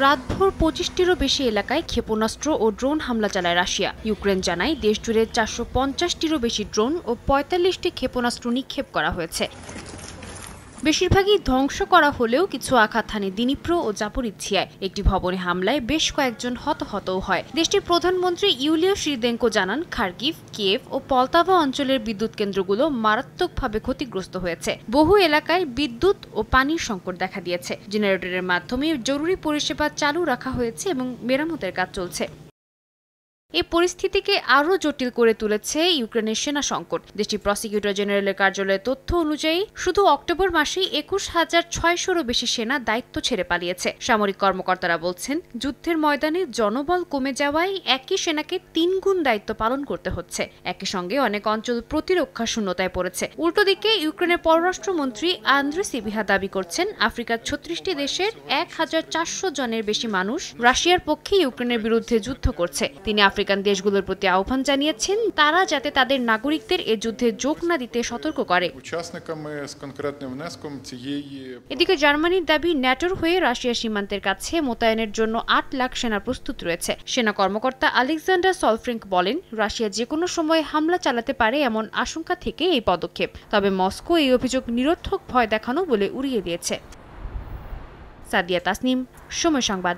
রাতভর ২৫টিরও বেশি এলাকায় ক্ষেপণাস্ত্র ও ড্রোন হামলা চালায় রাশিয়া। ইউক্রেন জানায় দেশজুড়ে ৪৫০টিরও বেশি ড্রোন ও ৪৫টি ক্ষেপণাস্ত্র নিক্ষেপ করা হয়েছে। বেশিরভাগই ধ্বংস করা হলেও কিছু আঘাত হানে দিনিপ্র ও জাপোরিঝিয়ায়। একটি ভবনে হামলায় বেশ কয়েকজন হতাহতও হয়। দেশটির প্রধানমন্ত্রী ইউলিয়া শিরদেঙ্কো জানান, খার্কিভ, কিয়েভ ও পলতাভা অঞ্চলের বিদ্যুৎ কেন্দ্রগুলো মারাত্মকভাবে ক্ষতিগ্রস্ত হয়েছে। বহু এলাকায় বিদ্যুৎ ও পানির সংকট দেখা দিয়েছে। জেনারেটরের মাধ্যমে জরুরি পরিষেবা চালু রাখা হয়েছে এবং মেরামতের কাজ চলছে। এই পরিস্থিতিকে আরও জটিল করে তুলেছে ইউক্রেনের সেনা সংকট। দেশটির প্রসিকিউটর জেনারেলের কার্যালয়ের তথ্য অনুযায়ী শুধু অক্টোবর মাসেই ২১,৬০০রও বেশি সেনা দায়িত্ব ছেড়ে পালিয়েছে। সামরিক কর্মকর্তারা বলছেন, যুদ্ধের ময়দানে জনবল কমে যাওয়ায় একই সেনাকে ৩ গুণ দায়িত্ব পালন করতে হচ্ছে। একই সঙ্গে অনেক অঞ্চল প্রতিরক্ষা শূন্যতায় পড়েছে। উল্টো দিকে ইউক্রেনের পররাষ্ট্রমন্ত্রী আন্দ্রে সিবিহা দাবি করছেন, আফ্রিকার ৩৬টি দেশের ১,৪০০ জনের বেশি মানুষ রাশিয়ার পক্ষে ইউক্রেনের বিরুদ্ধে যুদ্ধ করছে। তিনি আফ্রিকান দেশগুলোর প্রতি আহ্বান জানিয়েছেন, তারা যাতে তাদের নাগরিকদের এ যুদ্ধে যোগ না দিতে সতর্ক করে। এদিকে জার্মানির দাবি, ন্যাটোর হয়ে রাশিয়া সীমান্তের কাছে মোতায়েনের জন্য ৮ লাখ সেনা প্রস্তুত রয়েছে। সেনা কর্মকর্তা আলেকজান্ডার সলফ্রিঙ্ক বলেন, রাশিয়া যেকোনো সময় হামলা চালাতে পারে এমন আশঙ্কা থেকে এই পদক্ষেপ। তবে মস্কো এই অভিযোগ নিরর্থক ভয় দেখানো বলে উড়িয়ে দিয়েছে। সাদিয়া তাসনিম, সময় সংবাদ।